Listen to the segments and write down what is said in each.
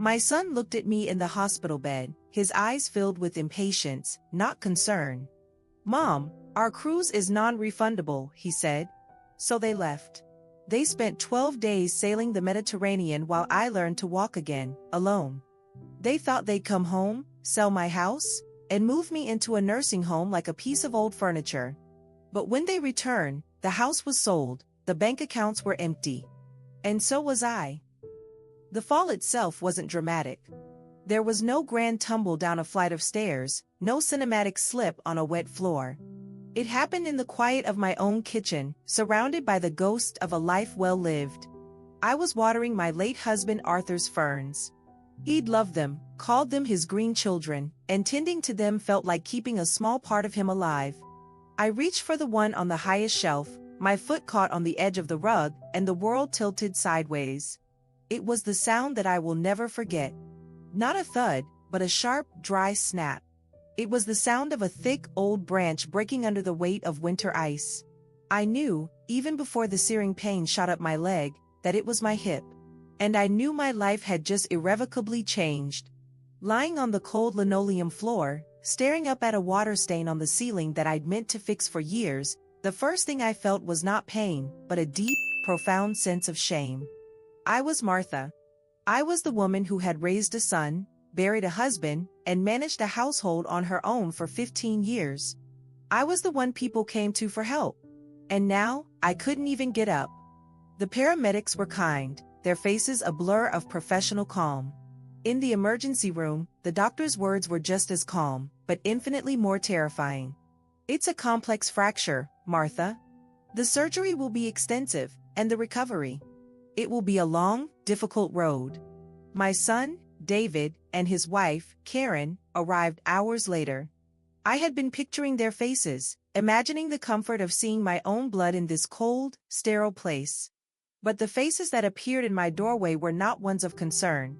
My son looked at me in the hospital bed, his eyes filled with impatience, not concern. "Mom, our cruise is non-refundable," he said. So they left. They spent 12 days sailing the Mediterranean while I learned to walk again, alone. They thought they'd come home, sell my house, and move me into a nursing home like a piece of old furniture. But when they returned, the house was sold, the bank accounts were empty. And so was I. The fall itself wasn't dramatic. There was no grand tumble down a flight of stairs, no cinematic slip on a wet floor. It happened in the quiet of my own kitchen, surrounded by the ghost of a life well lived. I was watering my late husband Arthur's ferns. He'd loved them, called them his green children, and tending to them felt like keeping a small part of him alive. I reached for the one on the highest shelf, my foot caught on the edge of the rug, and the world tilted sideways. It was the sound that I will never forget. Not a thud, but a sharp, dry snap. It was the sound of a thick, old branch breaking under the weight of winter ice. I knew, even before the searing pain shot up my leg, that it was my hip. And I knew my life had just irrevocably changed. Lying on the cold linoleum floor, staring up at a water stain on the ceiling that I'd meant to fix for years, the first thing I felt was not pain, but a deep, profound sense of shame. I was Martha. I was the woman who had raised a son, buried a husband, and managed a household on her own for 15 years. I was the one people came to for help. And now, I couldn't even get up. The paramedics were kind, their faces a blur of professional calm. In the emergency room, the doctor's words were just as calm, but infinitely more terrifying. "It's a complex fracture, Martha. The surgery will be extensive, and the recovery. It will be a long, difficult road." My son, David, and his wife, Karen, arrived hours later. I had been picturing their faces, imagining the comfort of seeing my own blood in this cold, sterile place. But the faces that appeared in my doorway were not ones of concern.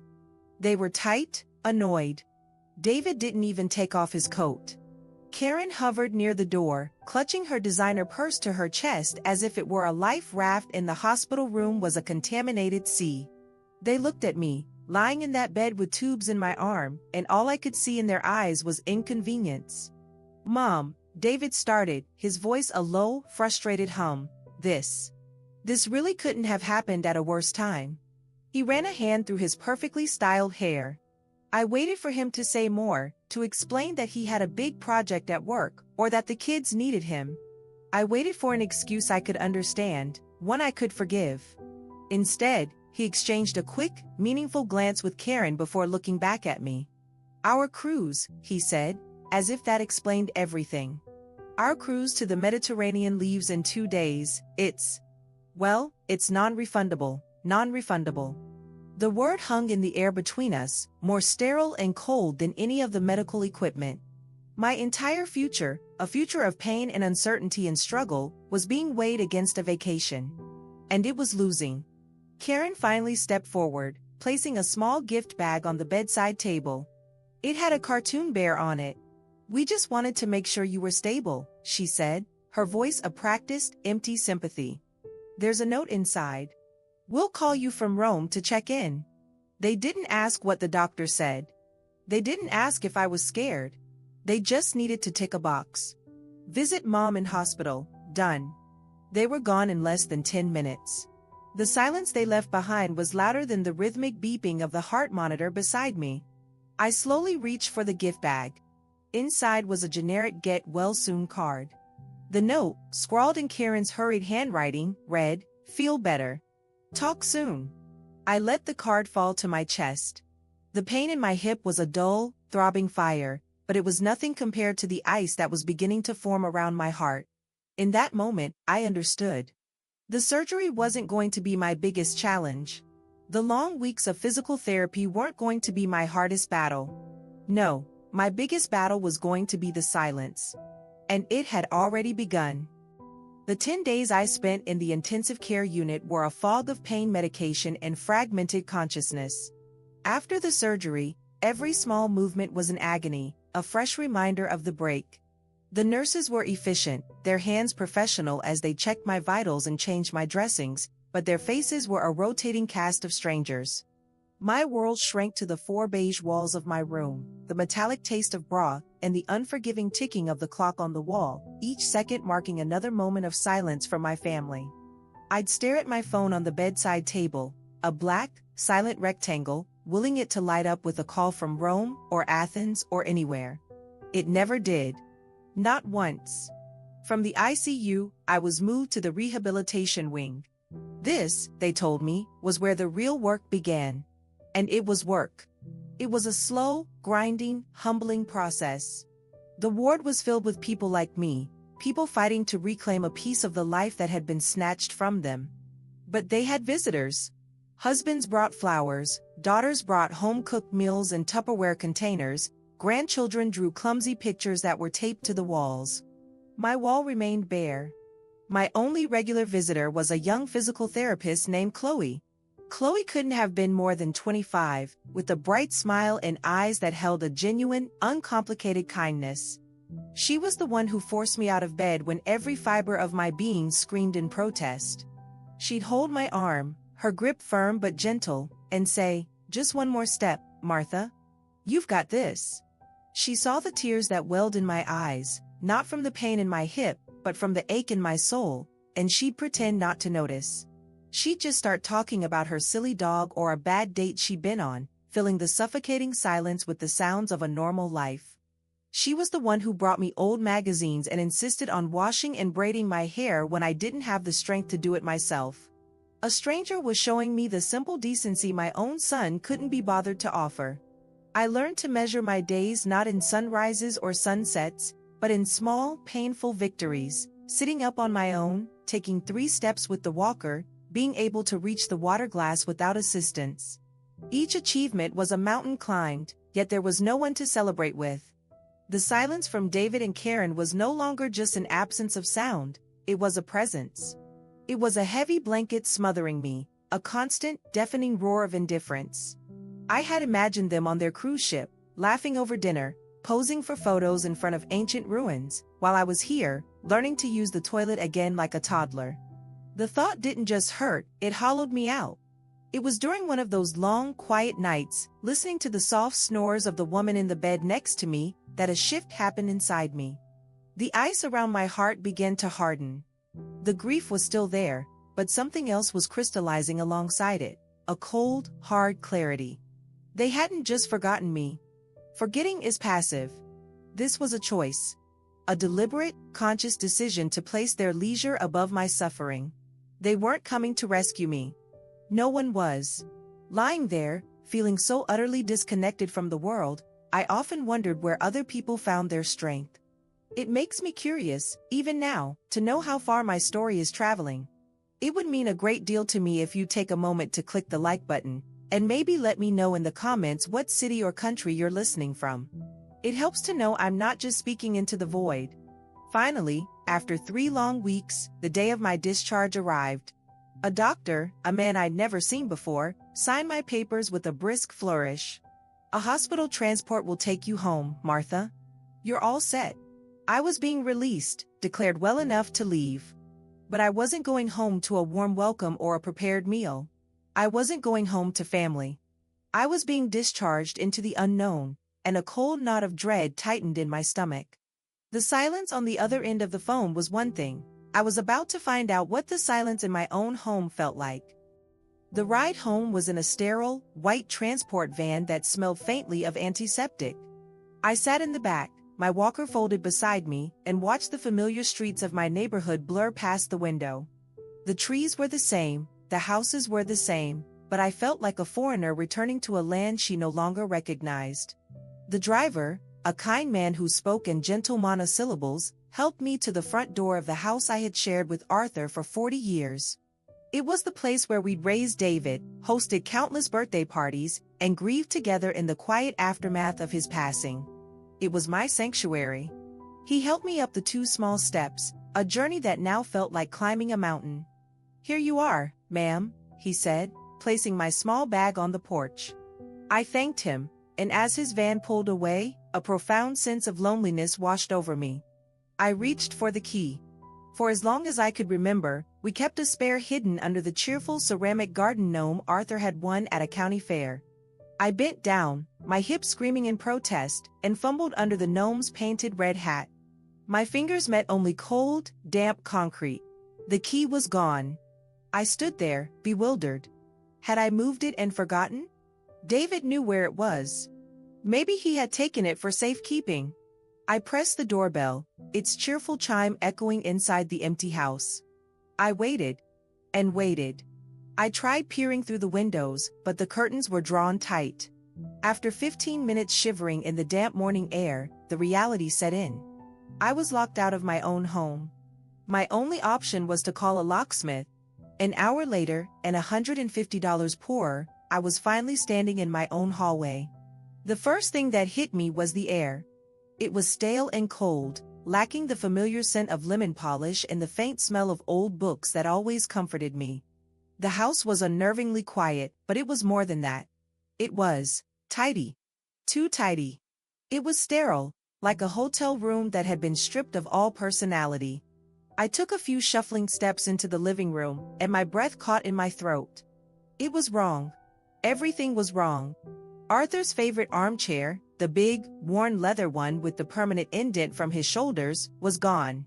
They were tight, annoyed. David didn't even take off his coat. Karen hovered near the door, clutching her designer purse to her chest as if it were a life raft and the hospital room was a contaminated sea. They looked at me, lying in that bed with tubes in my arm, and all I could see in their eyes was inconvenience. "Mom," David started, his voice a low, frustrated hum. This really couldn't have happened at a worse time." He ran a hand through his perfectly styled hair. I waited for him to say more, to explain that he had a big project at work, or that the kids needed him. I waited for an excuse I could understand, one I could forgive. Instead, he exchanged a quick, meaningful glance with Karen before looking back at me. "Our cruise," he said, as if that explained everything. "Our cruise to the Mediterranean leaves in 2 days. It's non-refundable, non-refundable." The word hung in the air between us, more sterile and cold than any of the medical equipment. My entire future, a future of pain and uncertainty and struggle, was being weighed against a vacation. And it was losing. Karen finally stepped forward, placing a small gift bag on the bedside table. It had a cartoon bear on it. "We just wanted to make sure you were stable," she said, her voice a practiced, empty sympathy. "There's a note inside. We'll call you from Rome to check in." They didn't ask what the doctor said. They didn't ask if I was scared. They just needed to tick a box. "Visit Mom in hospital, done." They were gone in less than 10 minutes. The silence they left behind was louder than the rhythmic beeping of the heart monitor beside me. I slowly reached for the gift bag. Inside was a generic "Get well soon" card. The note, scrawled in Karen's hurried handwriting, read, "Feel better. Talk soon." I let the card fall to my chest. The pain in my hip was a dull, throbbing fire, but it was nothing compared to the ice that was beginning to form around my heart. In that moment, I understood. The surgery wasn't going to be my biggest challenge. The long weeks of physical therapy weren't going to be my hardest battle. No, my biggest battle was going to be the silence. And it had already begun. The 10 days I spent in the intensive care unit were a fog of pain medication and fragmented consciousness. After the surgery, every small movement was an agony, a fresh reminder of the break. The nurses were efficient, their hands professional as they checked my vitals and changed my dressings, but their faces were a rotating cast of strangers. My world shrank to the four beige walls of my room, the metallic taste of broth, and the unforgiving ticking of the clock on the wall, each second marking another moment of silence from my family. I'd stare at my phone on the bedside table, a black, silent rectangle, willing it to light up with a call from Rome or Athens or anywhere. It never did. Not once. From the ICU, I was moved to the rehabilitation wing. This, they told me, was where the real work began. And it was work. It was a slow, grinding, humbling process. The ward was filled with people like me, people fighting to reclaim a piece of the life that had been snatched from them. But they had visitors. Husbands brought flowers, daughters brought home-cooked meals in Tupperware containers, grandchildren drew clumsy pictures that were taped to the walls. My wall remained bare. My only regular visitor was a young physical therapist named Chloe. Chloe couldn't have been more than 25, with a bright smile and eyes that held a genuine, uncomplicated kindness. She was the one who forced me out of bed when every fiber of my being screamed in protest. She'd hold my arm, her grip firm but gentle, and say, "Just one more step, Martha. You've got this." She saw the tears that welled in my eyes, not from the pain in my hip, but from the ache in my soul, and she'd pretend not to notice. She'd just start talking about her silly dog or a bad date she'd been on, filling the suffocating silence with the sounds of a normal life. She was the one who brought me old magazines and insisted on washing and braiding my hair when I didn't have the strength to do it myself. A stranger was showing me the simple decency my own son couldn't be bothered to offer. I learned to measure my days not in sunrises or sunsets, but in small, painful victories, sitting up on my own, taking 3 steps with the walker, being able to reach the water glass without assistance. Each achievement was a mountain climbed, yet there was no one to celebrate with. The silence from David and Karen was no longer just an absence of sound, it was a presence. It was a heavy blanket smothering me, a constant, deafening roar of indifference. I had imagined them on their cruise ship, laughing over dinner, posing for photos in front of ancient ruins, while I was here, learning to use the toilet again like a toddler. The thought didn't just hurt, it hollowed me out. It was during one of those long, quiet nights, listening to the soft snores of the woman in the bed next to me, that a shift happened inside me. The ice around my heart began to harden. The grief was still there, but something else was crystallizing alongside it, a cold, hard clarity. They hadn't just forgotten me. Forgetting is passive. This was a choice. A deliberate, conscious decision to place their leisure above my suffering. They weren't coming to rescue me. No one was. Lying there, feeling so utterly disconnected from the world, I often wondered where other people found their strength. It makes me curious, even now, to know how far my story is traveling. It would mean a great deal to me if you take a moment to click the like button, and maybe let me know in the comments what city or country you're listening from. It helps to know I'm not just speaking into the void. Finally, after 3 long weeks, the day of my discharge arrived. A doctor, a man I'd never seen before, signed my papers with a brisk flourish. "A hospital transport will take you home, Martha. You're all set." I was being released, declared well enough to leave. But I wasn't going home to a warm welcome or a prepared meal. I wasn't going home to family. I was being discharged into the unknown, and a cold knot of dread tightened in my stomach. The silence on the other end of the phone was one thing. I was about to find out what the silence in my own home felt like. The ride home was in a sterile, white transport van that smelled faintly of antiseptic. I sat in the back, my walker folded beside me, and watched the familiar streets of my neighborhood blur past the window. The trees were the same, the houses were the same, but I felt like a foreigner returning to a land she no longer recognized. The driver, a kind man who spoke in gentle monosyllables, helped me to the front door of the house I had shared with Arthur for 40 years. It was the place where we'd raised David, hosted countless birthday parties, and grieved together in the quiet aftermath of his passing. It was my sanctuary. He helped me up the 2 small steps, a journey that now felt like climbing a mountain. "Here you are, ma'am," he said, placing my small bag on the porch. I thanked him, and as his van pulled away, a profound sense of loneliness washed over me. I reached for the key. For as long as I could remember, we kept a spare hidden under the cheerful ceramic garden gnome Arthur had won at a county fair. I bent down, my hips screaming in protest, and fumbled under the gnome's painted red hat. My fingers met only cold, damp concrete. The key was gone. I stood there, bewildered. Had I moved it and forgotten? David knew where it was. Maybe he had taken it for safekeeping. I pressed the doorbell, its cheerful chime echoing inside the empty house. I waited and waited. I tried peering through the windows, but the curtains were drawn tight. After 15 minutes shivering in the damp morning air, the reality set in. I was locked out of my own home. My only option was to call a locksmith. An hour later, and $150 poorer, I was finally standing in my own hallway. The first thing that hit me was the air. It was stale and cold, lacking the familiar scent of lemon polish and the faint smell of old books that always comforted me. The house was unnervingly quiet, but it was more than that. It was tidy. Too tidy. It was sterile, like a hotel room that had been stripped of all personality. I took a few shuffling steps into the living room, and my breath caught in my throat. It was wrong. Everything was wrong. Arthur's favorite armchair, the big, worn leather one with the permanent indent from his shoulders, was gone.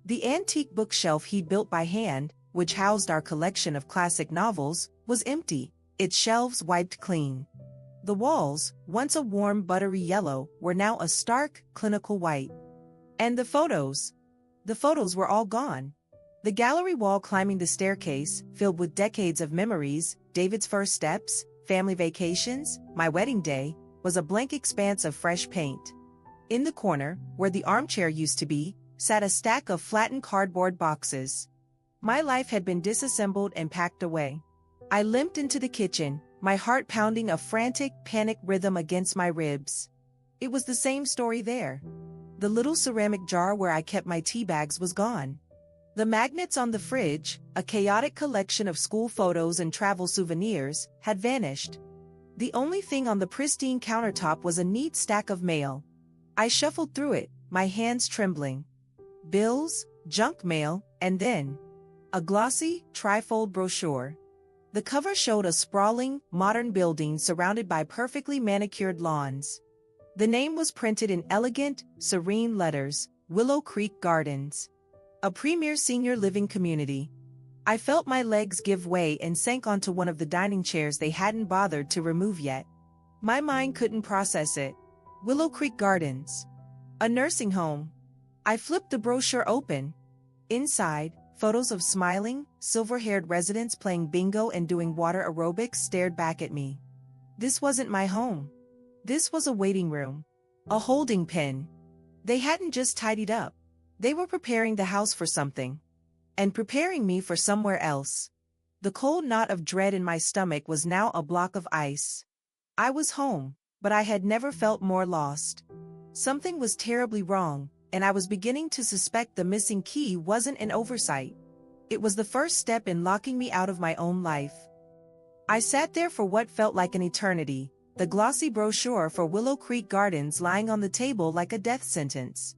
The antique bookshelf he'd built by hand, which housed our collection of classic novels, was empty, its shelves wiped clean. The walls, once a warm buttery yellow, were now a stark, clinical white. And the photos were all gone. The gallery wall climbing the staircase, filled with decades of memories, David's first steps, family vacations, my wedding day, was a blank expanse of fresh paint. In the corner, where the armchair used to be, sat a stack of flattened cardboard boxes. My life had been disassembled and packed away. I limped into the kitchen, my heart pounding a frantic, panic rhythm against my ribs. It was the same story there. The little ceramic jar where I kept my tea bags was gone. The magnets on the fridge, a chaotic collection of school photos and travel souvenirs, had vanished. The only thing on the pristine countertop was a neat stack of mail. I shuffled through it, my hands trembling. Bills, junk mail, and then a glossy, trifold brochure. The cover showed a sprawling, modern building surrounded by perfectly manicured lawns. The name was printed in elegant, serene letters, Willow Creek Gardens. A premier senior living community. I felt my legs give way and sank onto one of the dining chairs they hadn't bothered to remove yet. My mind couldn't process it. Willow Creek Gardens. A nursing home. I flipped the brochure open. Inside, photos of smiling, silver-haired residents playing bingo and doing water aerobics stared back at me. This wasn't my home. This was a waiting room. A holding pen. They hadn't just tidied up. They were preparing the house for something. And preparing me for somewhere else. The cold knot of dread in my stomach was now a block of ice. I was home, but I had never felt more lost. Something was terribly wrong, and I was beginning to suspect the missing key wasn't an oversight. It was the first step in locking me out of my own life. I sat there for what felt like an eternity, the glossy brochure for Willow Creek Gardens lying on the table like a death sentence.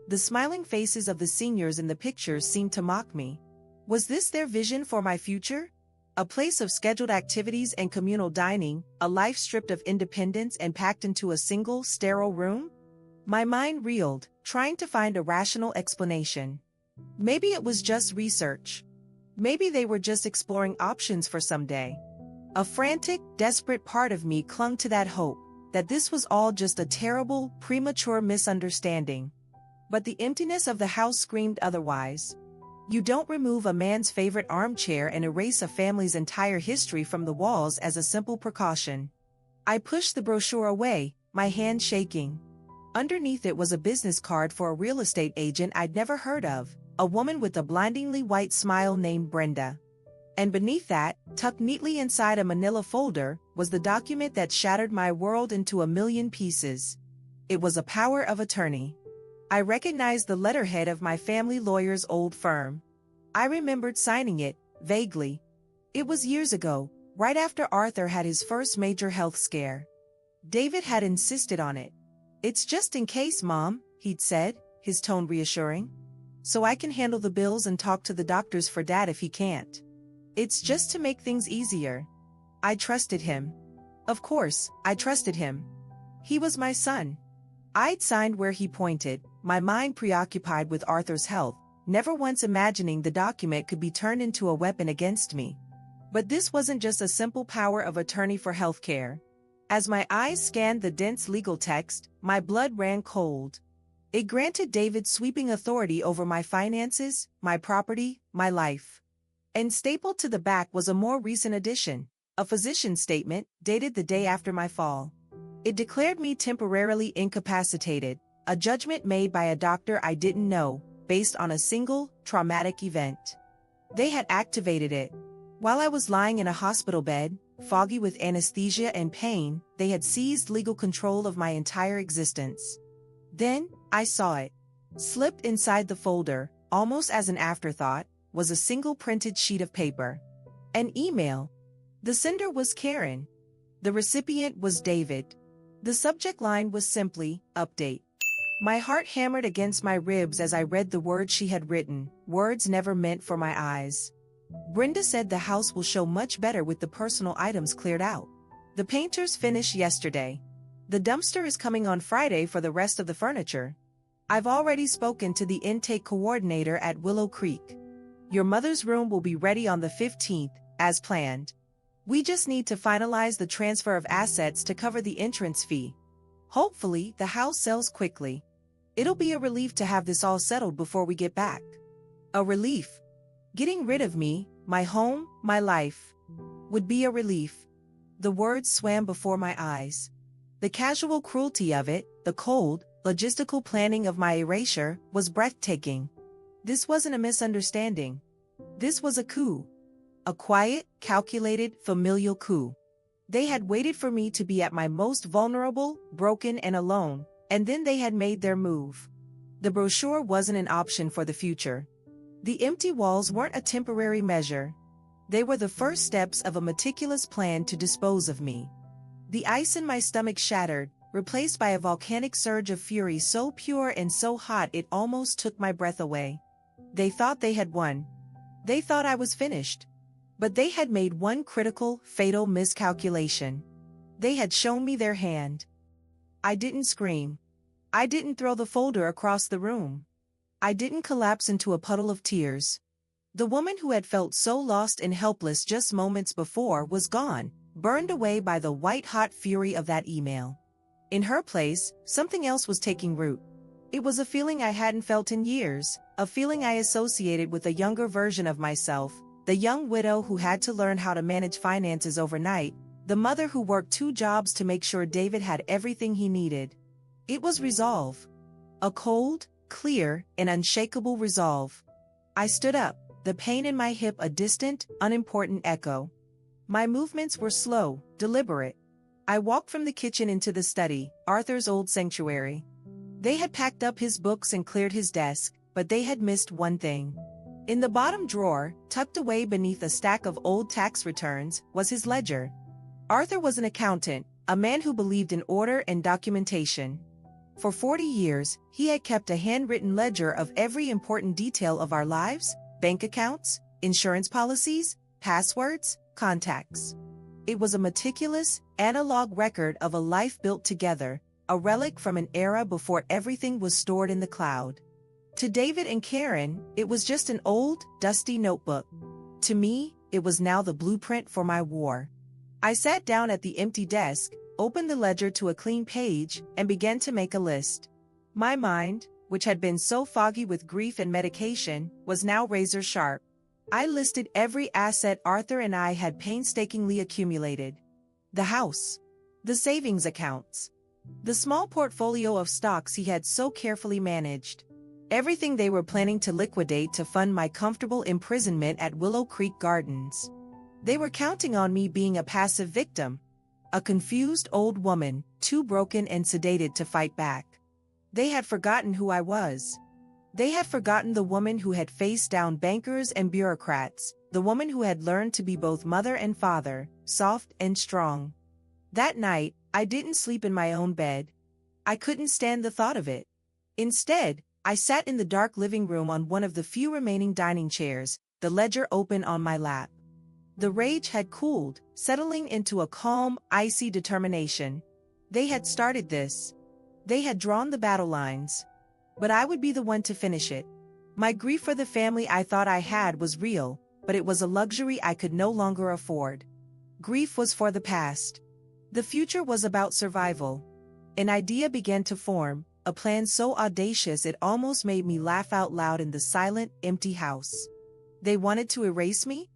The smiling faces of the seniors in the pictures seemed to mock me. Was this their vision for my future? A place of scheduled activities and communal dining, a life stripped of independence and packed into a single, sterile room? My mind reeled, trying to find a rational explanation. Maybe it was just research. Maybe they were just exploring options for someday. A frantic, desperate part of me clung to that hope, that this was all just a terrible, premature misunderstanding. But the emptiness of the house screamed otherwise. You don't remove a man's favorite armchair and erase a family's entire history from the walls as a simple precaution. I pushed the brochure away, my hand shaking. Underneath it was a business card for a real estate agent I'd never heard of, a woman with a blindingly white smile named Brenda. And beneath that, tucked neatly inside a manila folder, was the document that shattered my world into a million pieces. It was a power of attorney. I recognized the letterhead of my family lawyer's old firm. I remembered signing it, vaguely. It was years ago, right after Arthur had his first major health scare. David had insisted on it. "It's just in case, Mom," he'd said, his tone reassuring. "So I can handle the bills and talk to the doctors for Dad if he can't. It's just to make things easier." I trusted him. Of course, I trusted him. He was my son. I'd signed where he pointed, my mind preoccupied with Arthur's health, never once imagining the document could be turned into a weapon against me. But this wasn't just a simple power of attorney for healthcare. As my eyes scanned the dense legal text, my blood ran cold. It granted David sweeping authority over my finances, my property, my life. And stapled to the back was a more recent addition, a physician's statement, dated the day after my fall. It declared me temporarily incapacitated, a judgment made by a doctor I didn't know, based on a single, traumatic event. They had activated it. While I was lying in a hospital bed, foggy with anesthesia and pain, they had seized legal control of my entire existence. Then, I saw it. Slipped inside the folder, almost as an afterthought, was a single printed sheet of paper. An email. The sender was Karen. The recipient was David. The subject line was simply, update. My heart hammered against my ribs as I read the words she had written, words never meant for my eyes. Brenda said the house will show much better with the personal items cleared out. The painters finished yesterday. The dumpster is coming on Friday for the rest of the furniture. I've already spoken to the intake coordinator at Willow Creek. Your mother's room will be ready on the 15th, as planned. We just need to finalize the transfer of assets to cover the entrance fee. Hopefully, the house sells quickly. It'll be a relief to have this all settled before we get back. A relief. Getting rid of me, my home, my life, would be a relief. The words swam before my eyes. The casual cruelty of it, the cold, logistical planning of my erasure, was breathtaking. This wasn't a misunderstanding. This was a coup. A quiet, calculated, familial coup. They had waited for me to be at my most vulnerable, broken and alone, and then they had made their move. The brochure wasn't an option for the future. The empty walls weren't a temporary measure. They were the first steps of a meticulous plan to dispose of me. The ice in my stomach shattered, replaced by a volcanic surge of fury so pure and so hot it almost took my breath away. They thought they had won. They thought I was finished. But they had made one critical, fatal miscalculation. They had shown me their hand. I didn't scream. I didn't throw the folder across the room. I didn't collapse into a puddle of tears. The woman who had felt so lost and helpless just moments before was gone, burned away by the white-hot fury of that email. In her place, something else was taking root. It was a feeling I hadn't felt in years, a feeling I associated with a younger version of myself, the young widow who had to learn how to manage finances overnight, the mother who worked 2 jobs to make sure David had everything he needed. It was resolve. A cold, clear, and unshakable resolve. I stood up, the pain in my hip a distant, unimportant echo. My movements were slow, deliberate. I walked from the kitchen into the study, Arthur's old sanctuary. They had packed up his books and cleared his desk, but they had missed one thing. In the bottom drawer, tucked away beneath a stack of old tax returns, was his ledger. Arthur was an accountant, a man who believed in order and documentation. For 40 years, he had kept a handwritten ledger of every important detail of our lives, bank accounts, insurance policies, passwords, contacts. It was a meticulous, analog record of a life built together, a relic from an era before everything was stored in the cloud. To David and Karen, it was just an old, dusty notebook. To me, it was now the blueprint for my war. I sat down at the empty desk, opened the ledger to a clean page, and began to make a list. My mind, which had been so foggy with grief and medication, was now razor sharp. I listed every asset Arthur and I had painstakingly accumulated. The house. The savings accounts. The small portfolio of stocks he had so carefully managed. Everything they were planning to liquidate to fund my comfortable imprisonment at Willow Creek Gardens. They were counting on me being a passive victim. A confused old woman, too broken and sedated to fight back. They had forgotten who I was. They had forgotten the woman who had faced down bankers and bureaucrats, the woman who had learned to be both mother and father, soft and strong. That night, I didn't sleep in my own bed. I couldn't stand the thought of it. Instead, I sat in the dark living room on one of the few remaining dining chairs, the ledger open on my lap. The rage had cooled, settling into a calm, icy determination. They had started this. They had drawn the battle lines. But I would be the one to finish it. My grief for the family I thought I had was real, but it was a luxury I could no longer afford. Grief was for the past. The future was about survival. An idea began to form, a plan so audacious it almost made me laugh out loud in the silent, empty house. They wanted to erase me?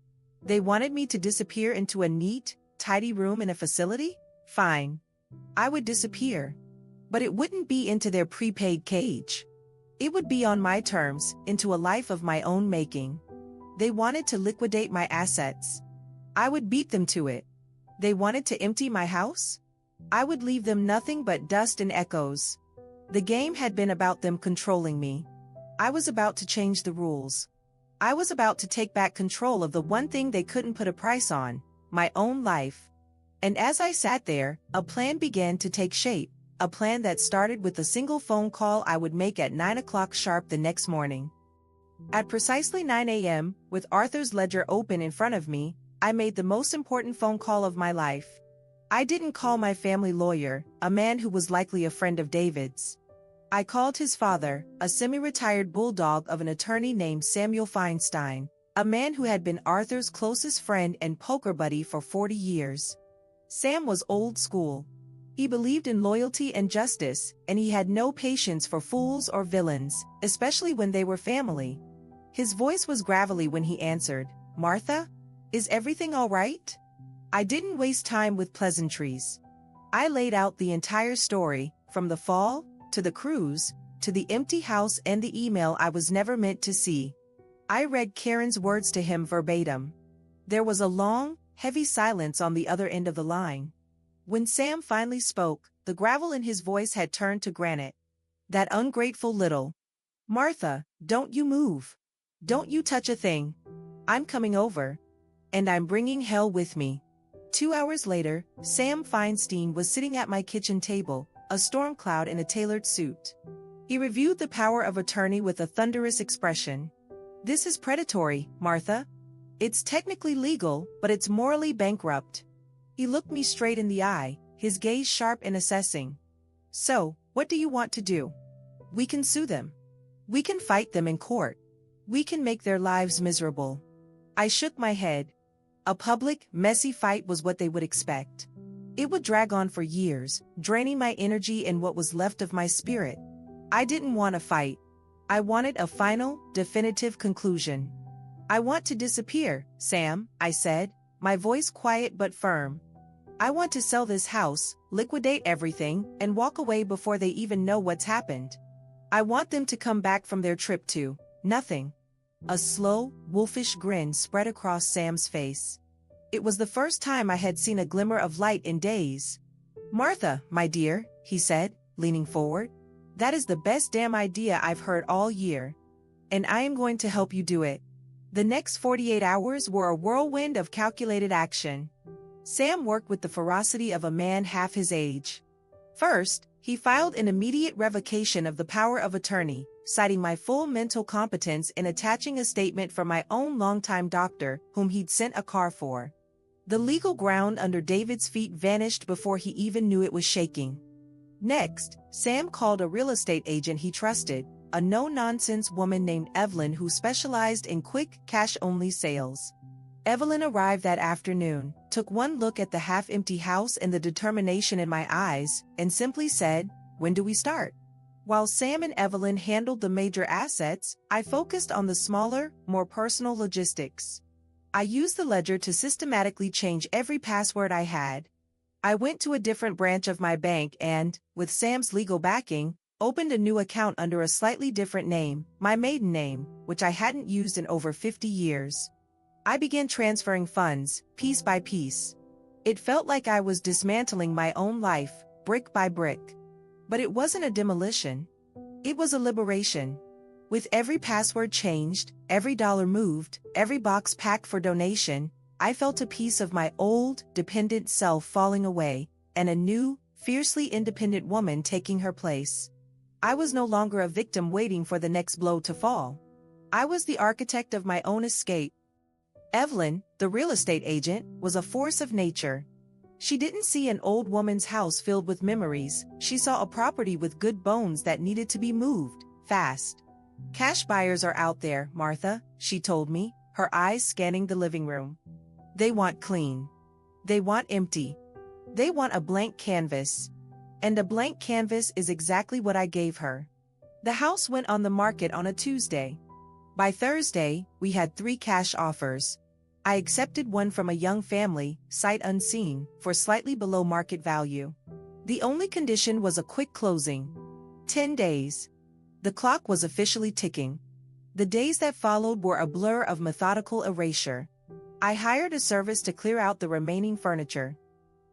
They wanted me to disappear into a neat, tidy room in a facility? Fine. I would disappear. But it wouldn't be into their prepaid cage. It would be on my terms, into a life of my own making. They wanted to liquidate my assets. I would beat them to it. They wanted to empty my house? I would leave them nothing but dust and echoes. The game had been about them controlling me. I was about to change the rules. I was about to take back control of the one thing they couldn't put a price on, my own life. And as I sat there, a plan began to take shape, a plan that started with a single phone call I would make at 9 o'clock sharp the next morning. At precisely 9 a.m., with Arthur's ledger open in front of me, I made the most important phone call of my life. I didn't call my family lawyer, a man who was likely a friend of David's. I called his father, a semi-retired bulldog of an attorney named Samuel Feinstein, a man who had been Arthur's closest friend and poker buddy for 40 years. Sam was old school. He believed in loyalty and justice, and he had no patience for fools or villains, especially when they were family. His voice was gravelly when he answered, "Martha? Is everything all right?" I didn't waste time with pleasantries. I laid out the entire story, from the fall, to the cruise, to the empty house and the email I was never meant to see. I read Karen's words to him verbatim. There was a long, heavy silence on the other end of the line. When Sam finally spoke, the gravel in his voice had turned to granite. "That ungrateful little Martha, don't you move. Don't you touch a thing. I'm coming over. And I'm bringing hell with me." 2 hours later, Sam Feinstein was sitting at my kitchen table, a storm cloud in a tailored suit. He reviewed the power of attorney with a thunderous expression. "This is predatory, Martha. It's technically legal, but it's morally bankrupt." He looked me straight in the eye, his gaze sharp and assessing. "So, what do you want to do? We can sue them. We can fight them in court. We can make their lives miserable." I shook my head. A public, messy fight was what they would expect. It would drag on for years, draining my energy and what was left of my spirit. I didn't want a fight. I wanted a final, definitive conclusion. "I want to disappear, Sam," I said, my voice quiet but firm. "I want to sell this house, liquidate everything, and walk away before they even know what's happened. I want them to come back from their trip to nothing." A slow, wolfish grin spread across Sam's face. It was the first time I had seen a glimmer of light in days. "Martha, my dear," he said, leaning forward, "that is the best damn idea I've heard all year. And I am going to help you do it." The next 48 hours were a whirlwind of calculated action. Sam worked with the ferocity of a man half his age. First, he filed an immediate revocation of the power of attorney, citing my full mental competence in attaching a statement from my own longtime doctor, whom he'd sent a car for. The legal ground under David's feet vanished before he even knew it was shaking. Next, Sam called a real estate agent he trusted, a no-nonsense woman named Evelyn who specialized in quick, cash-only sales. Evelyn arrived that afternoon, took one look at the half-empty house and the determination in my eyes, and simply said, "When do we start?" While Sam and Evelyn handled the major assets, I focused on the smaller, more personal logistics. I used the ledger to systematically change every password I had. I went to a different branch of my bank and, with Sam's legal backing, opened a new account under a slightly different name, my maiden name, which I hadn't used in over 50 years. I began transferring funds, piece by piece. It felt like I was dismantling my own life, brick by brick. But it wasn't a demolition. It was a liberation. With every password changed, every dollar moved, every box packed for donation, I felt a piece of my old, dependent self falling away, and a new, fiercely independent woman taking her place. I was no longer a victim waiting for the next blow to fall. I was the architect of my own escape. Evelyn, the real estate agent, was a force of nature. She didn't see an old woman's house filled with memories, she saw a property with good bones that needed to be moved, fast. Cash buyers are out there, Martha, she told me, her eyes scanning the living room. They want clean. They want empty. They want a blank canvas. And a blank canvas is exactly what I gave her. The house went on the market on a Tuesday. By Thursday, we had 3 cash offers. I accepted one from a young family, sight unseen, for slightly below market value. The only condition was a quick closing. 10 days. The clock was officially ticking. The days that followed were a blur of methodical erasure. I hired a service to clear out the remaining furniture.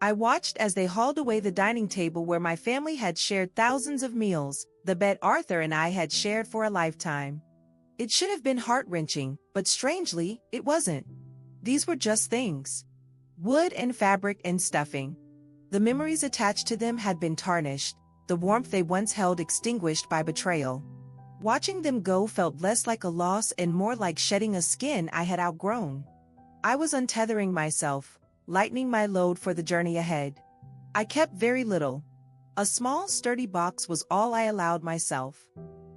I watched as they hauled away the dining table where my family had shared thousands of meals, the bed Arthur and I had shared for a lifetime. It should have been heart-wrenching, but strangely, it wasn't. These were just things. Wood and fabric and stuffing. The memories attached to them had been tarnished, the warmth they once held extinguished by betrayal. Watching them go felt less like a loss and more like shedding a skin I had outgrown. I was untethering myself, lightening my load for the journey ahead. I kept very little. A small, sturdy box was all I allowed myself.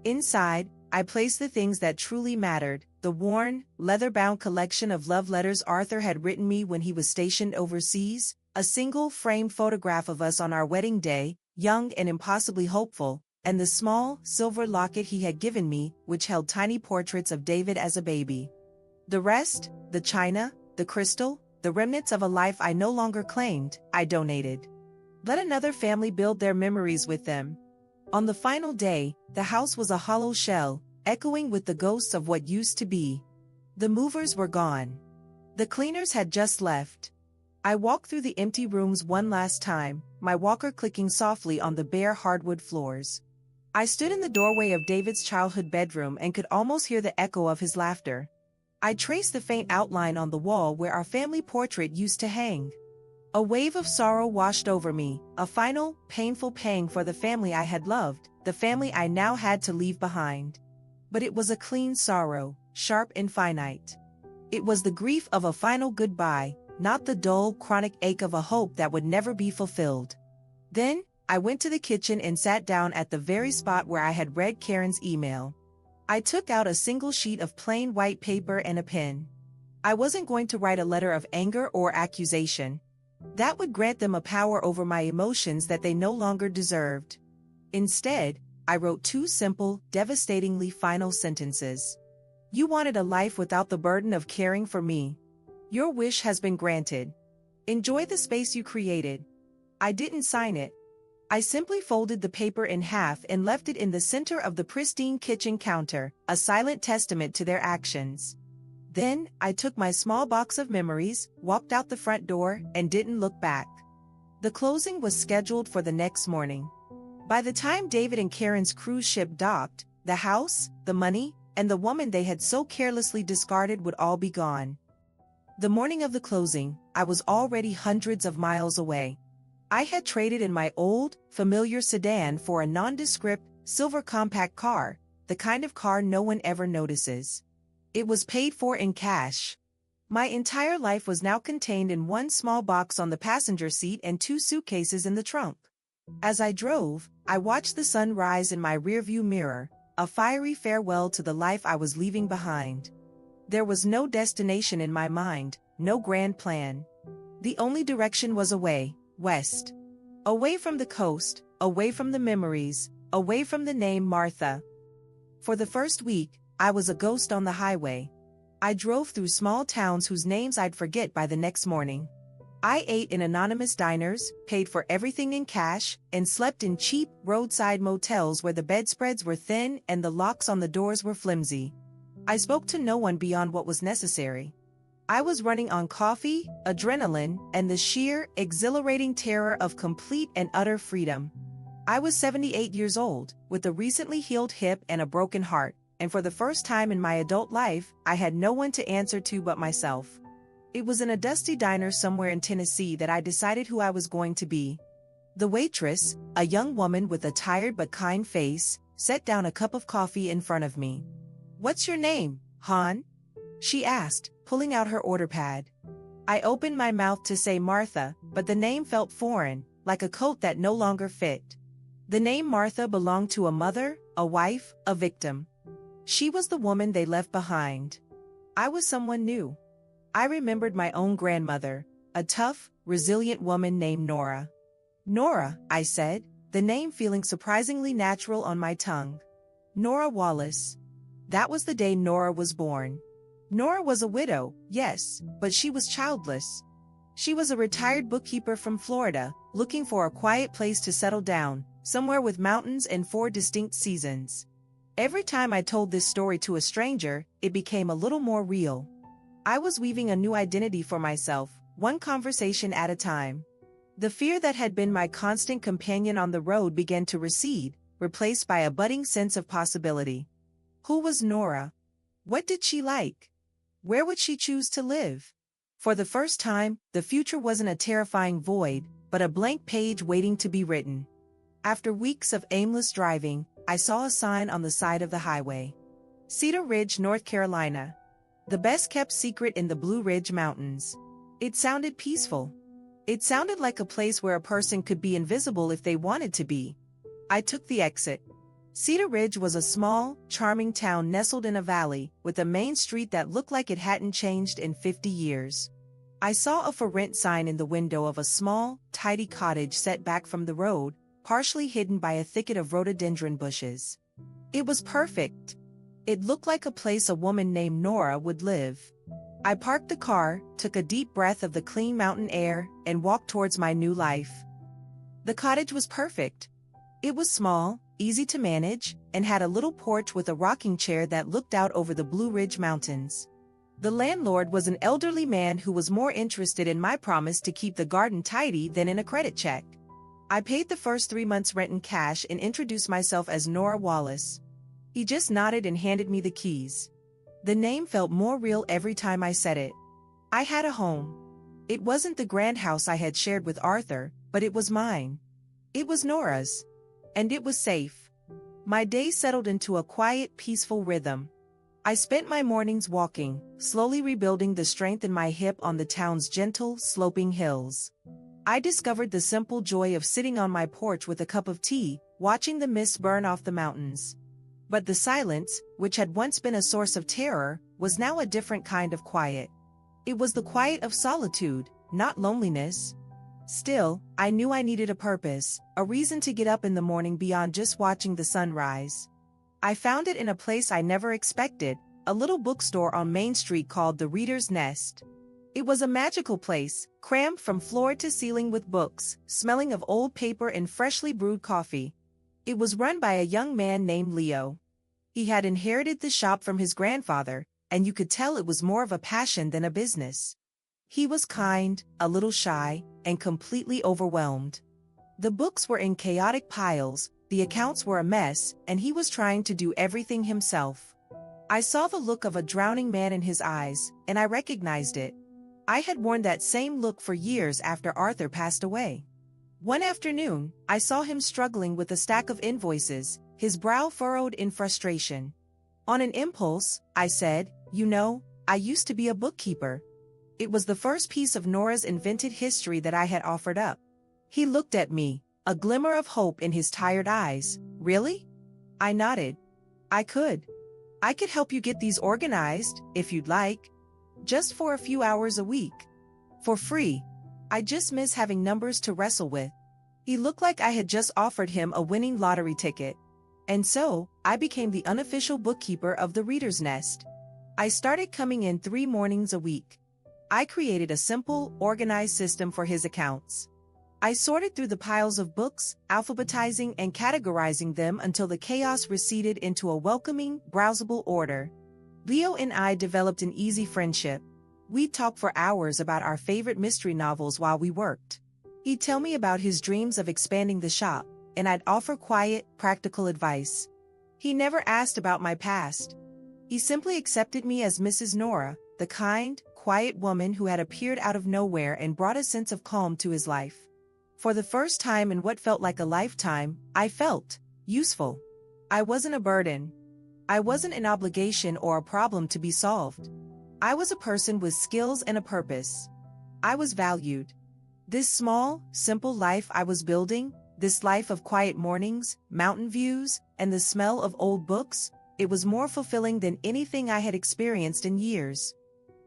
Inside, I placed the things that truly mattered, the worn, leather-bound collection of love letters Arthur had written me when he was stationed overseas, a single framed photograph of us on our wedding day, young and impossibly hopeful, and the small, silver locket he had given me, which held tiny portraits of David as a baby. The rest, the china, the crystal, the remnants of a life I no longer claimed, I donated. Let another family build their memories with them. On the final day, the house was a hollow shell, echoing with the ghosts of what used to be. The movers were gone. The cleaners had just left. I walked through the empty rooms one last time, my walker clicking softly on the bare hardwood floors. I stood in the doorway of David's childhood bedroom and could almost hear the echo of his laughter. I traced the faint outline on the wall where our family portrait used to hang. A wave of sorrow washed over me, a final, painful pang for the family I had loved, the family I now had to leave behind. But it was a clean sorrow, sharp and finite. It was the grief of a final goodbye, not the dull, chronic ache of a hope that would never be fulfilled. Then, I went to the kitchen and sat down at the very spot where I had read Karen's email. I took out a single sheet of plain white paper and a pen. I wasn't going to write a letter of anger or accusation. That would grant them a power over my emotions that they no longer deserved. Instead, I wrote 2 simple, devastatingly final sentences. You wanted a life without the burden of caring for me. Your wish has been granted. Enjoy the space you created. I didn't sign it. I simply folded the paper in half and left it in the center of the pristine kitchen counter, a silent testament to their actions. Then, I took my small box of memories, walked out the front door, and didn't look back. The closing was scheduled for the next morning. By the time David and Karen's cruise ship docked, the house, the money, and the woman they had so carelessly discarded would all be gone. The morning of the closing, I was already hundreds of miles away. I had traded in my old, familiar sedan for a nondescript, silver compact car, the kind of car no one ever notices. It was paid for in cash. My entire life was now contained in one small box on the passenger seat and 2 suitcases in the trunk. As I drove, I watched the sun rise in my rearview mirror, a fiery farewell to the life I was leaving behind. There was no destination in my mind, no grand plan. The only direction was away, west. Away from the coast, away from the memories, away from the name Martha. For the first week, I was a ghost on the highway. I drove through small towns whose names I'd forget by the next morning. I ate in anonymous diners, paid for everything in cash, and slept in cheap, roadside motels where the bedspreads were thin and the locks on the doors were flimsy. I spoke to no one beyond what was necessary. I was running on coffee, adrenaline, and the sheer, exhilarating terror of complete and utter freedom. I was 78 years old, with a recently healed hip and a broken heart, and for the first time in my adult life, I had no one to answer to but myself. It was in a dusty diner somewhere in Tennessee that I decided who I was going to be. The waitress, a young woman with a tired but kind face, set down a cup of coffee in front of me. "What's your name, Han?" she asked, pulling out her order pad. I opened my mouth to say Martha, but the name felt foreign, like a coat that no longer fit. The name Martha belonged to a mother, a wife, a victim. She was the woman they left behind. I was someone new. I remembered my own grandmother, a tough, resilient woman named Nora. Nora, I said, the name feeling surprisingly natural on my tongue. Nora Wallace. That was the day Nora was born. Nora was a widow, yes, but she was childless. She was a retired bookkeeper from Florida, looking for a quiet place to settle down, somewhere with mountains and 4 distinct seasons. Every time I told this story to a stranger, it became a little more real. I was weaving a new identity for myself, one conversation at a time. The fear that had been my constant companion on the road began to recede, replaced by a budding sense of possibility. Who was Nora? What did she like? Where would she choose to live? For the first time, the future wasn't a terrifying void, but a blank page waiting to be written. After weeks of aimless driving, I saw a sign on the side of the highway. Cedar Ridge, North Carolina. The best-kept secret in the Blue Ridge Mountains. It sounded peaceful. It sounded like a place where a person could be invisible if they wanted to be. I took the exit. Cedar Ridge was a small, charming town nestled in a valley, with a main street that looked like it hadn't changed in 50 years. I saw a for rent sign in the window of a small, tidy cottage set back from the road, partially hidden by a thicket of rhododendron bushes. It was perfect. It looked like a place a woman named Nora would live. I parked the car, took a deep breath of the clean mountain air, and walked towards my new life. The cottage was perfect. It was small, easy to manage, and had a little porch with a rocking chair that looked out over the Blue Ridge Mountains. The landlord was an elderly man who was more interested in my promise to keep the garden tidy than in a credit check. I paid the first 3 months' rent in cash and introduced myself as Nora Wallace. He just nodded and handed me the keys. The name felt more real every time I said it. I had a home. It wasn't the grand house I had shared with Arthur, but it was mine. It was Nora's. And it was safe. My days settled into a quiet, peaceful rhythm. I spent my mornings walking, slowly rebuilding the strength in my hip on the town's gentle, sloping hills. I discovered the simple joy of sitting on my porch with a cup of tea, watching the mist burn off the mountains. But the silence, which had once been a source of terror, was now a different kind of quiet. It was the quiet of solitude, not loneliness. Still, I knew I needed a purpose, a reason to get up in the morning beyond just watching the sun rise. I found it in a place I never expected, a little bookstore on Main Street called the Reader's Nest. It was a magical place, crammed from floor to ceiling with books, smelling of old paper and freshly brewed coffee. It was run by a young man named Leo. He had inherited the shop from his grandfather, and you could tell it was more of a passion than a business. He was kind, a little shy, and completely overwhelmed. The books were in chaotic piles, the accounts were a mess, and he was trying to do everything himself. I saw the look of a drowning man in his eyes, and I recognized it. I had worn that same look for years after Arthur passed away. One afternoon, I saw him struggling with a stack of invoices, his brow furrowed in frustration. On an impulse, I said, "You know, I used to be a bookkeeper." It was the first piece of Nora's invented history that I had offered up. He looked at me, a glimmer of hope in his tired eyes. "Really?" I nodded. "I could. I could help you get these organized, if you'd like. Just for a few hours a week. For free. I just miss having numbers to wrestle with." He looked like I had just offered him a winning lottery ticket. And so, I became the unofficial bookkeeper of the Reader's Nest. I started coming in 3 mornings a week. I created a simple, organized system for his accounts. I sorted through the piles of books, alphabetizing and categorizing them until the chaos receded into a welcoming, browsable order. Leo and I developed an easy friendship. We'd talk for hours about our favorite mystery novels while we worked. He'd tell me about his dreams of expanding the shop, and I'd offer quiet, practical advice. He never asked about my past. He simply accepted me as Mrs. Nora, the kind, quiet woman who had appeared out of nowhere and brought a sense of calm to his life. For the first time in what felt like a lifetime, I felt useful. I wasn't a burden. I wasn't an obligation or a problem to be solved. I was a person with skills and a purpose. I was valued. This small, simple life I was building, this life of quiet mornings, mountain views, and the smell of old books, it was more fulfilling than anything I had experienced in years.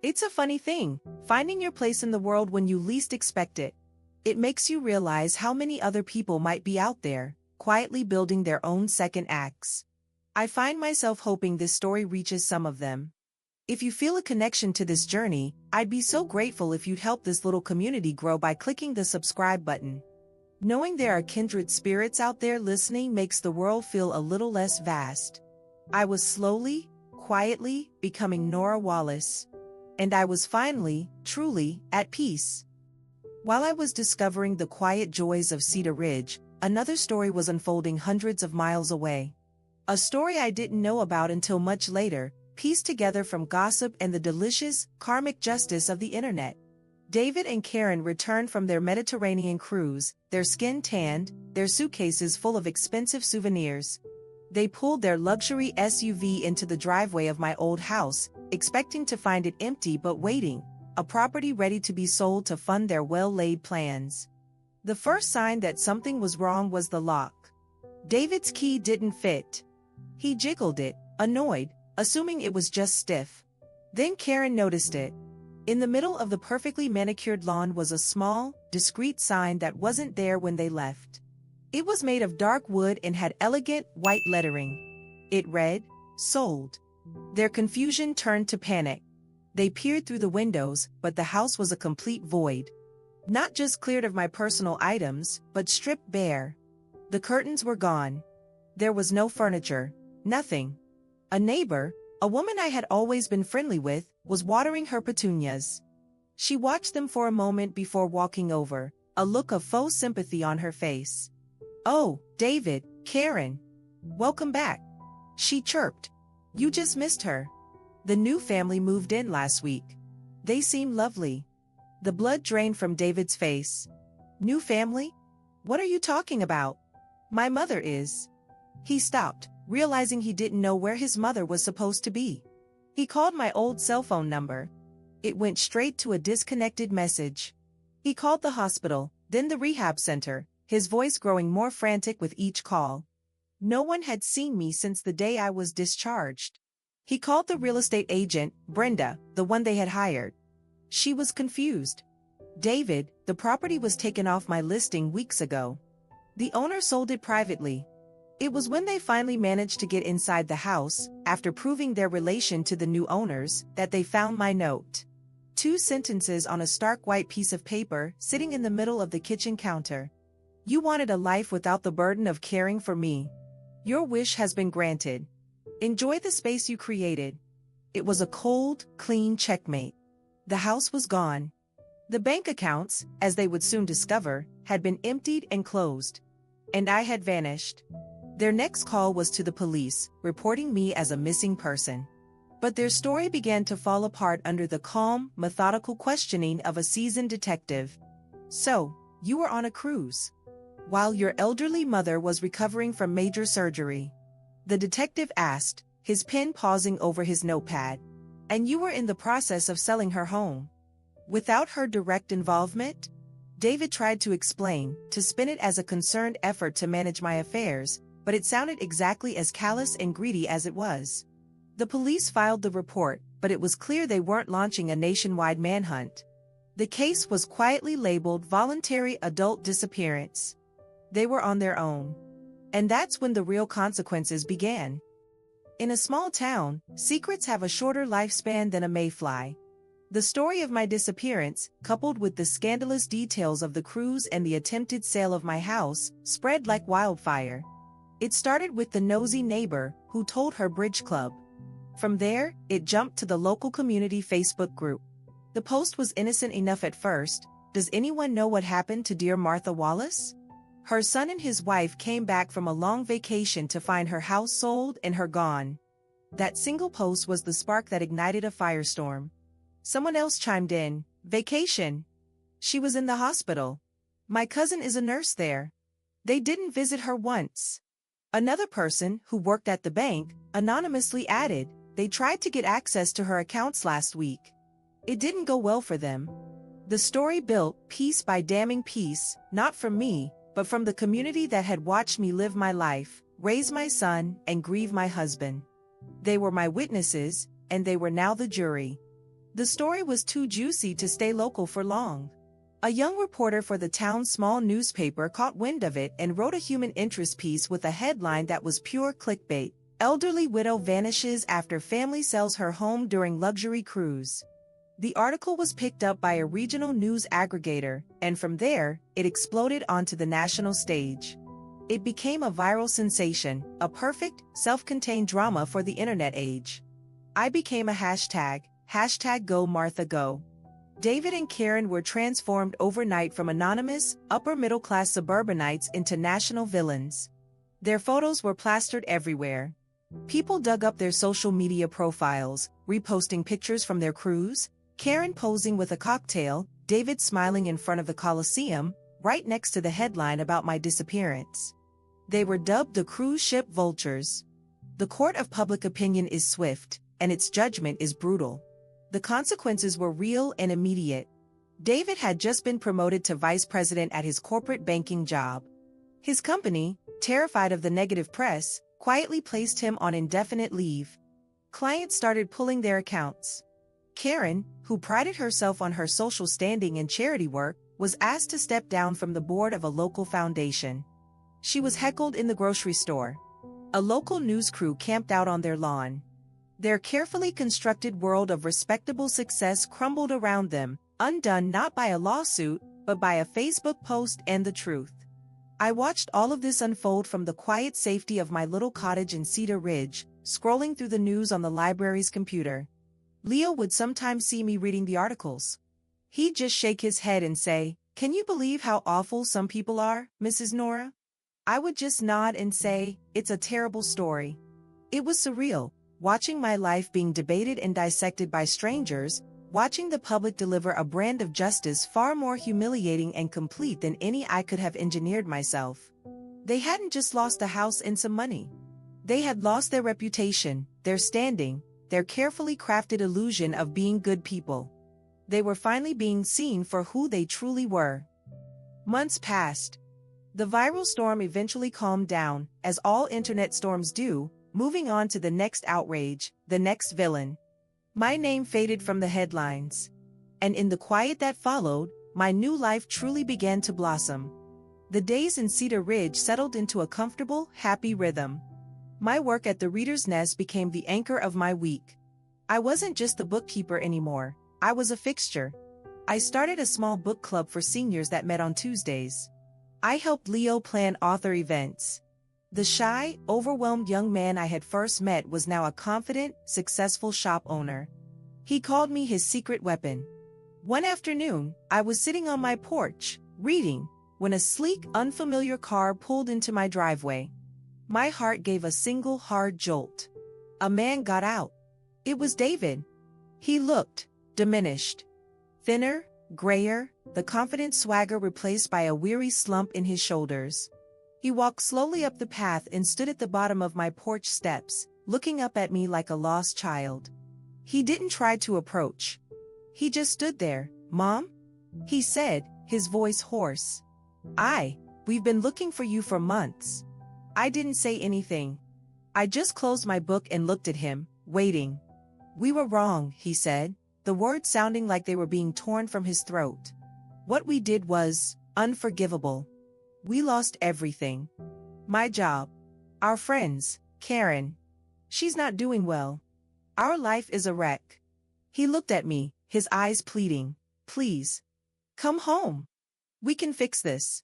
It's a funny thing, finding your place in the world when you least expect it. It makes you realize how many other people might be out there, quietly building their own second acts. I find myself hoping this story reaches some of them. If you feel a connection to this journey, I'd be so grateful if you'd help this little community grow by clicking the subscribe button. Knowing there are kindred spirits out there listening makes the world feel a little less vast. I was slowly, quietly, becoming Nora Wallace. And I was finally, truly, at peace. While I was discovering the quiet joys of Cedar Ridge, another story was unfolding hundreds of miles away. A story I didn't know about until much later, pieced together from gossip and the delicious, karmic justice of the internet. David and Karen returned from their Mediterranean cruise, their skin tanned, their suitcases full of expensive souvenirs. They pulled their luxury SUV into the driveway of my old house, expecting to find it empty but waiting, a property ready to be sold to fund their well-laid plans. The first sign that something was wrong was the lock. David's key didn't fit. He jiggled it, annoyed, assuming it was just stiff. Then Karen noticed it. In the middle of the perfectly manicured lawn was a small, discreet sign that wasn't there when they left. It was made of dark wood and had elegant, white lettering. It read, "Sold." Their confusion turned to panic. They peered through the windows, but the house was a complete void. Not just cleared of my personal items, but stripped bare. The curtains were gone. There was no furniture, nothing. A neighbor, a woman I had always been friendly with, was watering her petunias. She watched them for a moment before walking over, a look of faux sympathy on her face. "Oh, David, Karen. Welcome back," she chirped. "You just missed her. The new family moved in last week. They seem lovely." The blood drained from David's face. "New family? What are you talking about? My mother is." He stopped, realizing he didn't know where his mother was supposed to be. He called my old cell phone number. It went straight to a disconnected message. He called the hospital, then the rehab center, his voice growing more frantic with each call. No one had seen me since the day I was discharged. He called the real estate agent, Brenda, the one they had hired. She was confused. "David, the property was taken off my listing weeks ago. The owner sold it privately." It was when they finally managed to get inside the house, after proving their relation to the new owners, that they found my note. 2 sentences on a stark white piece of paper sitting in the middle of the kitchen counter. "You wanted a life without the burden of caring for me. Your wish has been granted. Enjoy the space you created." It was a cold, clean checkmate. The house was gone. The bank accounts, as they would soon discover, had been emptied and closed. And I had vanished. Their next call was to the police, reporting me as a missing person. But their story began to fall apart under the calm, methodical questioning of a seasoned detective. "So, you were on a cruise while your elderly mother was recovering from major surgery?" the detective asked, his pen pausing over his notepad. "And you were in the process of selling her home without her direct involvement?" David tried to explain, to spin it as a concerned effort to manage my affairs, but it sounded exactly as callous and greedy as it was. The police filed the report, but it was clear they weren't launching a nationwide manhunt. The case was quietly labeled voluntary adult disappearance. They were on their own. And that's when the real consequences began. In a small town, secrets have a shorter lifespan than a mayfly. The story of my disappearance, coupled with the scandalous details of the cruise and the attempted sale of my house, spread like wildfire. It started with the nosy neighbor, who told her bridge club. From there, it jumped to the local community Facebook group. The post was innocent enough at first. "Does anyone know what happened to dear Martha Wallace? Her son and his wife came back from a long vacation to find her house sold and her gone." That single post was the spark that ignited a firestorm. Someone else chimed in, "Vacation? She was in the hospital. My cousin is a nurse there. They didn't visit her once." Another person, who worked at the bank, anonymously added, they tried to get access to her accounts last week. It didn't go well for them. The story built piece by damning piece, not from me, but from the community that had watched me live my life, raise my son, and grieve my husband. They were my witnesses, and they were now the jury. The story was too juicy to stay local for long. A young reporter for the town's small newspaper caught wind of it and wrote a human interest piece with a headline that was pure clickbait. Elderly widow vanishes after family sells her home during luxury cruise. The article was picked up by a regional news aggregator, and from there, it exploded onto the national stage. It became a viral sensation, a perfect, self-contained drama for the internet age. I became a hashtag Go Martha Go. David and Karen were transformed overnight from anonymous, upper-middle-class suburbanites into national villains. Their photos were plastered everywhere. People dug up their social media profiles, reposting pictures from their cruise, Karen posing with a cocktail, David smiling in front of the Coliseum, right next to the headline about my disappearance. They were dubbed the cruise ship vultures. The court of public opinion is swift, and its judgment is brutal. The consequences were real and immediate. David had just been promoted to vice president at his corporate banking job. His company, terrified of the negative press, quietly placed him on indefinite leave. Clients started pulling their accounts. Karen, who prided herself on her social standing and charity work, was asked to step down from the board of a local foundation. She was heckled in the grocery store. A local news crew camped out on their lawn. Their carefully constructed world of respectable success crumbled around them, undone not by a lawsuit, but by a Facebook post and the truth. I watched all of this unfold from the quiet safety of my little cottage in Cedar Ridge, scrolling through the news on the library's computer. Leo would sometimes see me reading the articles. He'd just shake his head and say, "Can you believe how awful some people are, Mrs. Nora?" I would just nod and say, "It's a terrible story." It was surreal, watching my life being debated and dissected by strangers, watching the public deliver a brand of justice far more humiliating and complete than any I could have engineered myself. They hadn't just lost a house and some money. They had lost their reputation, their standing, their carefully crafted illusion of being good people. They were finally being seen for who they truly were. Months passed. The viral storm eventually calmed down, as all internet storms do, moving on to the next outrage, the next villain. My name faded from the headlines. And in the quiet that followed, my new life truly began to blossom. The days in Cedar Ridge settled into a comfortable, happy rhythm. My work at the Reader's Nest became the anchor of my week. I wasn't just the bookkeeper anymore, I was a fixture. I started a small book club for seniors that met on Tuesdays. I helped Leo plan author events. The shy, overwhelmed young man I had first met was now a confident, successful shop owner. He called me his secret weapon. One afternoon, I was sitting on my porch, reading, when a sleek, unfamiliar car pulled into my driveway. My heart gave a single hard jolt. A man got out. It was David. He looked diminished. Thinner, grayer, the confident swagger replaced by a weary slump in his shoulders. He walked slowly up the path and stood at the bottom of my porch steps, looking up at me like a lost child. He didn't try to approach. He just stood there. "Mom?" he said, his voice hoarse. We've been looking for you for months." I didn't say anything. I just closed my book and looked at him, waiting. "We were wrong," he said, the words sounding like they were being torn from his throat. "What we did was unforgivable. We lost everything. My job. Our friends, Karen. She's not doing well. Our life is a wreck." He looked at me, his eyes pleading. "Please. Come home. We can fix this."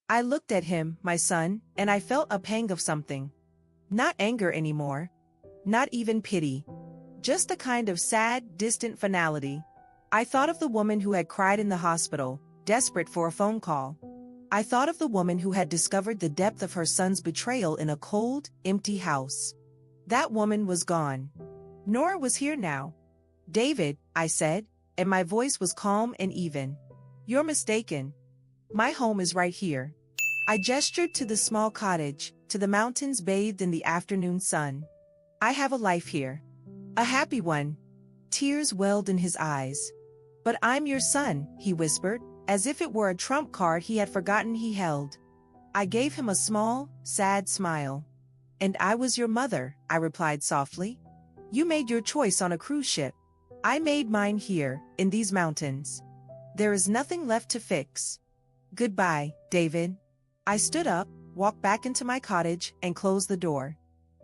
I looked at him, my son, and I felt a pang of something. Not anger anymore. Not even pity. Just a kind of sad, distant finality. I thought of the woman who had cried in the hospital, desperate for a phone call. I thought of the woman who had discovered the depth of her son's betrayal in a cold, empty house. That woman was gone. Nora was here now. "David," I said, and my voice was calm and even. "You're mistaken. My home is right here." I gestured to the small cottage, to the mountains bathed in the afternoon sun. "I have a life here. A happy one. Tears welled in his eyes. But I'm your son, he whispered, as if it were a trump card he had forgotten he held. I gave him a small, sad smile. And I was your mother, I replied softly. You made your choice on a cruise ship. I made mine here, in these mountains. There is nothing left to fix. Goodbye, David. I stood up, walked back into my cottage, and closed the door.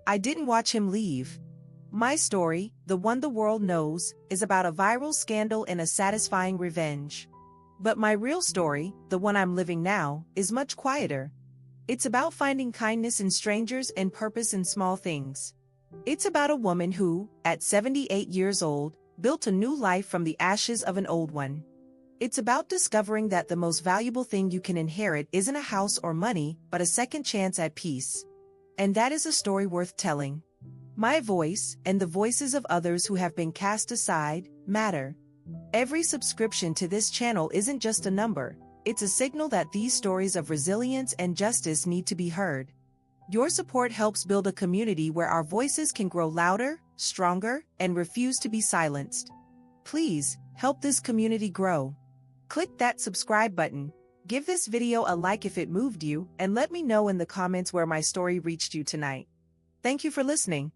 I didn't watch him leave. My story, the one the world knows, is about a viral scandal and a satisfying revenge. But my real story, the one I'm living now, is much quieter. It's about finding kindness in strangers and purpose in small things. It's about a woman who, at 78 years old, built a new life from the ashes of an old one. It's about discovering that the most valuable thing you can inherit isn't a house or money, but a second chance at peace. And that is a story worth telling. My voice, and the voices of others who have been cast aside, matter. Every subscription to this channel isn't just a number, it's a signal that these stories of resilience and justice need to be heard. Your support helps build a community where our voices can grow louder, stronger, and refuse to be silenced. Please, help this community grow. Click that subscribe button, give this video a like if it moved you, and let me know in the comments where my story reached you tonight. Thank you for listening.